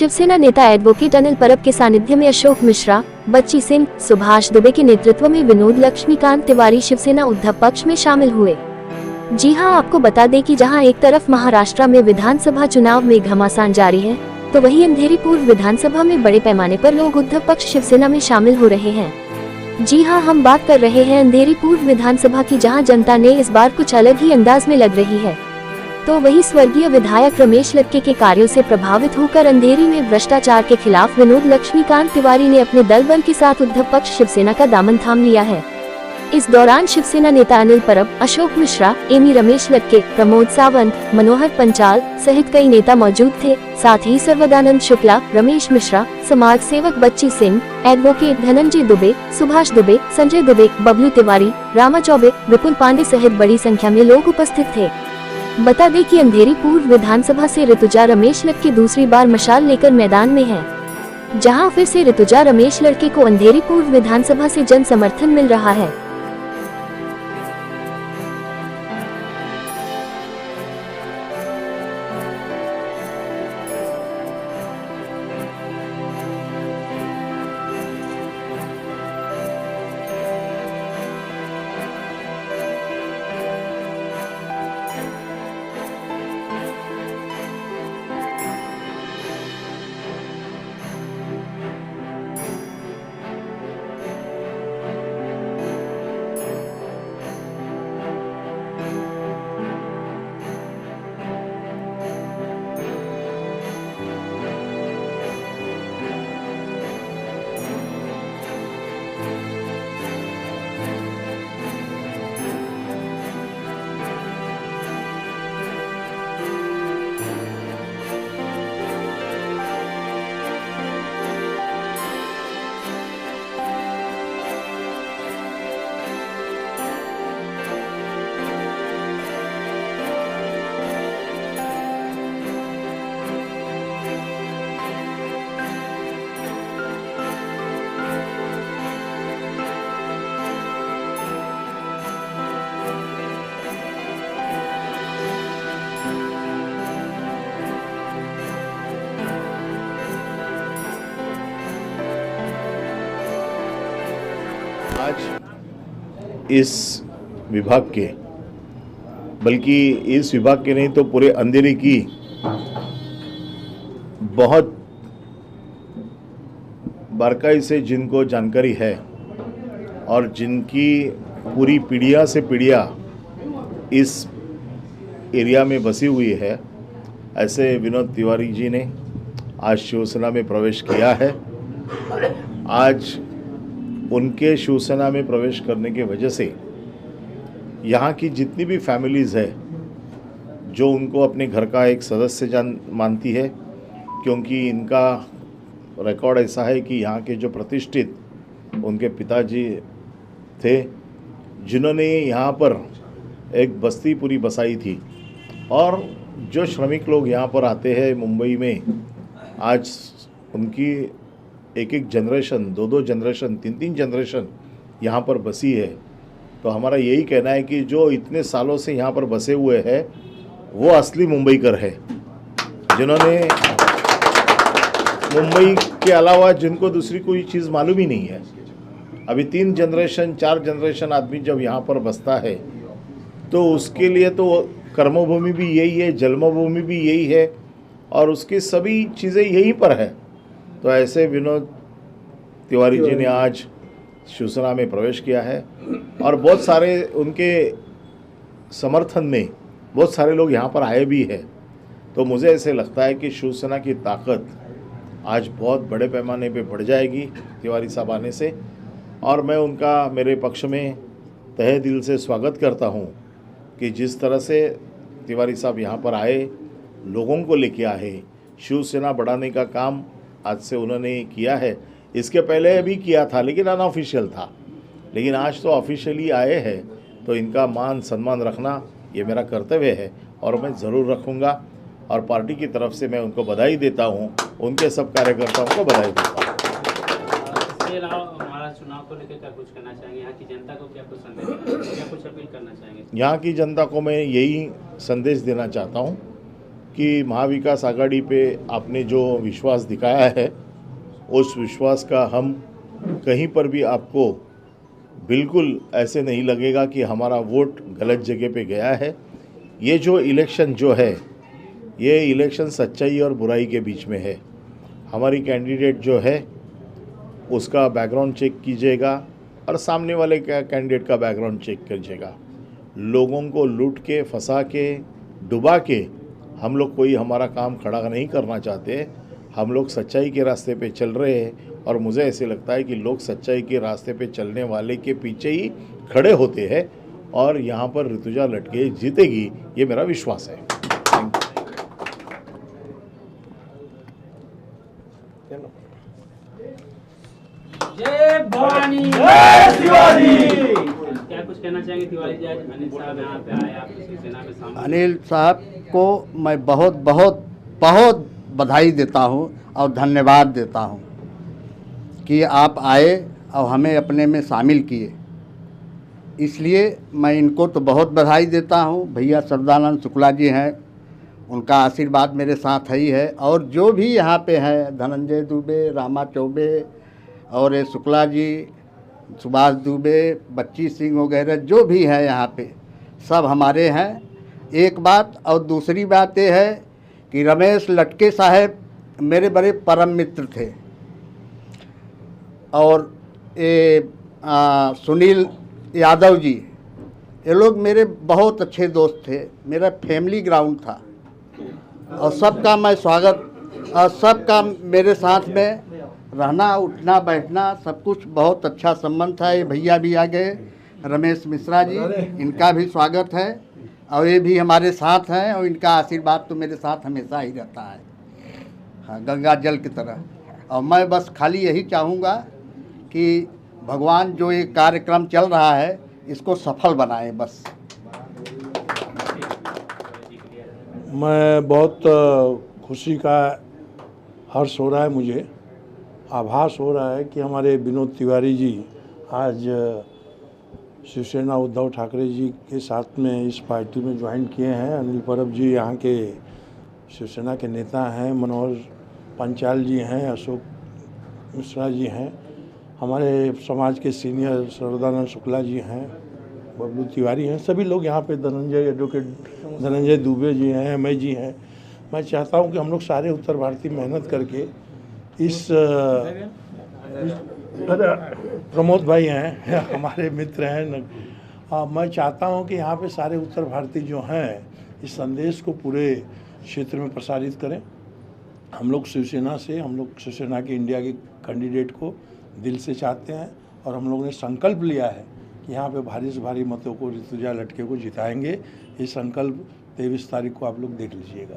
शिवसेना नेता एडवोकेट अनिल परब के सानिध्य में अशोक मिश्रा, बच्ची सिंह, सुभाष दुबे के नेतृत्व में विनोद लक्ष्मीकांत तिवारी शिवसेना उद्धव पक्ष में शामिल हुए। जी हां, आपको बता दें कि जहां एक तरफ महाराष्ट्र में विधानसभा चुनाव में घमासान जारी है, तो वहीं अंधेरी पूर्व विधानसभा में बड़े पैमाने पर लोग उद्धव पक्ष शिवसेना में शामिल हो रहे हैं। जी हां, हम बात कर रहे हैं अंधेरी पूर्व विधानसभा की, जहां जनता ने इस बार कुछ अलग ही अंदाज में लग रही है। तो वही स्वर्गीय विधायक रमेश लक्के के कार्यों से प्रभावित होकर अंधेरी में भ्रष्टाचार के खिलाफ विनोद लक्ष्मीकांत तिवारी ने अपने दल बल के साथ उद्धव पक्ष शिवसेना का दामन थाम लिया है। इस दौरान शिवसेना नेता अनिल परब, अशोक मिश्रा, एमी रमेश लक्के, प्रमोद सावंत, मनोहर पंचाल सहित कई नेता मौजूद थे। साथ ही सर्वदानंद शुक्ला, रमेश मिश्रा, समाज सेवक बच्ची सिंह, एडवोकेट धनंजय दुबे, सुभाष दुबे, संजय दुबे, बबलू तिवारी, रामा चौबे, विपुल पांडे सहित बड़ी संख्या में लोग उपस्थित थे। बता दें कि अंधेरी पूर्व विधानसभा से ऋतुजा रमेश लक्के दूसरी बार मशाल लेकर मैदान में है, जहां फिर से ऋतुजा रमेश लक्के को अंधेरी पूर्व विधानसभा से जन समर्थन मिल रहा है। आज इस विभाग के, बल्कि इस विभाग के नहीं तो पूरे अंधेरी की बहुत बारकाई से जिनको जानकारी है और जिनकी पूरी पीढ़ियाँ से पीढ़ियाँ इस एरिया में बसी हुई है, ऐसे विनोद तिवारी जी ने आज शिवसेना में प्रवेश किया है। आज उनके शिवसेना में प्रवेश करने के वजह से यहाँ की जितनी भी फैमिलीज़ है जो उनको अपने घर का एक सदस्य मानती है, क्योंकि इनका रिकॉर्ड ऐसा है कि यहाँ के जो प्रतिष्ठित उनके पिताजी थे, जिन्होंने यहाँ पर एक बस्ती पूरी बसाई थी, और जो श्रमिक लोग यहाँ पर आते हैं मुंबई में, आज उनकी एक एक जनरेशन, दो दो जनरेशन, तीन तीन जनरेशन यहाँ पर बसी है। तो हमारा यही कहना है कि जो इतने सालों से यहाँ पर बसे हुए हैं वो असली मुंबईकर है, जिन्होंने मुंबई के अलावा जिनको दूसरी कोई चीज़ मालूम ही नहीं है। अभी 3 जनरेशन 4 जनरेशन आदमी जब यहाँ पर बसता है तो उसके लिए तो कर्मभूमि भी यही है, जन्मभूमि भी यही है, और उसकी सभी चीज़ें यहीं पर है। तो ऐसे विनोद तिवारी जी ने आज शिवसेना में प्रवेश किया है, और बहुत सारे उनके समर्थन में बहुत सारे लोग यहाँ पर आए भी हैं। तो मुझे ऐसे लगता है कि शिवसेना की ताकत आज बहुत बड़े पैमाने पे बढ़ जाएगी तिवारी साहब आने से, और मैं उनका मेरे पक्ष में तहे दिल से स्वागत करता हूँ कि जिस तरह से तिवारी साहब यहाँ पर आए, लोगों को लेके आए, शिवसेना बढ़ाने का काम आज से उन्होंने किया है। इसके पहले भी किया था लेकिन अनऑफिशियल था, लेकिन आज तो ऑफिशियली आए हैं, तो इनका मान सम्मान रखना ये मेरा कर्तव्य है और मैं ज़रूर रखूँगा। और पार्टी की तरफ से मैं उनको बधाई देता हूँ, उनके सब कार्यकर्ताओं को बधाई देता हूँ। इसके अलावा हमारा चुनाव को लेकर क्या कुछ करना चाहेंगे, यहाँ की जनता को क्या कुछ संदेश, क्या कुछ अपील करना चाहेंगे? यहाँ की जनता को मैं यही संदेश देना चाहता हूँ कि महाविकास आघाड़ी पे आपने जो विश्वास दिखाया है उस विश्वास का हम कहीं पर भी आपको बिल्कुल ऐसे नहीं लगेगा कि हमारा वोट गलत जगह पे गया है। ये जो इलेक्शन जो है ये इलेक्शन सच्चाई और बुराई के बीच में है। हमारी कैंडिडेट जो है उसका बैकग्राउंड चेक कीजिएगा और सामने वाले कैंडिडेट का बैकग्राउंड चेक कीजिएगा। लोगों को लूट के फंसा के डुबा के हम लोग कोई हमारा काम खड़ा नहीं करना चाहते। हम लोग सच्चाई के रास्ते पे चल रहे हैं और मुझे ऐसे लगता है कि लोग सच्चाई के रास्ते पे चलने वाले के पीछे ही खड़े होते हैं और यहाँ पर ऋतुजा लटके जीतेगी, ये मेरा विश्वास है। जय भवानी, जय शिवाजी। क्या कुछ कहना चाहेंगे तिवारी जी, आज अनिल साहब यहाँ पे आए, आप शिवसेना में शामिल? अनिल साहब को मैं बहुत बहुत बहुत बधाई देता हूँ और धन्यवाद देता हूँ कि आप आए और हमें अपने में शामिल किए, इसलिए मैं इनको तो बहुत बधाई देता हूँ। भैया सदानंद शुक्ला जी हैं, उनका आशीर्वाद मेरे साथ ही है, और जो भी यहाँ पे हैं धनंजय दुबे, रामा चौबे और ये शुक्ला जी, सुभाष दुबे, बच्ची सिंह वगैरह जो भी हैं यहाँ पे सब हमारे हैं। एक बात, और दूसरी बात ये है कि रमेश लटके साहब मेरे बड़े परम मित्र थे, और ये सुनील यादव जी, ये लोग मेरे बहुत अच्छे दोस्त थे। मेरा फैमिली ग्राउंड था और सबका मैं स्वागत, और सबका मेरे साथ में रहना उठना बैठना सब कुछ बहुत अच्छा संबंध था। ये भैया भी आ गए, रमेश मिश्रा जी, इनका भी स्वागत है और ये भी हमारे साथ हैं और इनका आशीर्वाद तो मेरे साथ हमेशा ही रहता है, हाँ, गंगा जल की तरह। और मैं बस खाली यही चाहूँगा कि भगवान जो ये कार्यक्रम चल रहा है इसको सफल बनाए बस। मैं बहुत खुशी का हर्ष हो रहा है, मुझे आभास हो रहा है कि हमारे विनोद तिवारी जी आज शिवसेना उद्धव ठाकरे जी के साथ में इस पार्टी में ज्वाइन किए हैं। अनिल परब जी यहाँ के शिवसेना के नेता हैं, मनोहर पंचाल जी हैं, अशोक मिश्रा जी हैं, हमारे समाज के सीनियर सदानंद शुक्ला जी हैं, बबलू तिवारी हैं, सभी लोग यहाँ पे, धनंजय एडवोकेट धनंजय दुबे जी हैं, मैं जी हैं। मैं चाहता हूँ कि हम लोग सारे उत्तर भारतीय मेहनत करके इस प्रमोद भाई हैं हमारे मित्र हैं। मैं चाहता हूं कि यहाँ पे सारे उत्तर भारतीय जो हैं इस संदेश को पूरे क्षेत्र में प्रसारित करें। हम लोग शिवसेना के इंडिया के कैंडिडेट को दिल से चाहते हैं और हम लोगों ने संकल्प लिया है कि यहाँ पे भारी से भारी मतों को ऋतुजा लटके को जिताएंगे। ये संकल्प 23 तारीख को आप लोग देख लीजिएगा।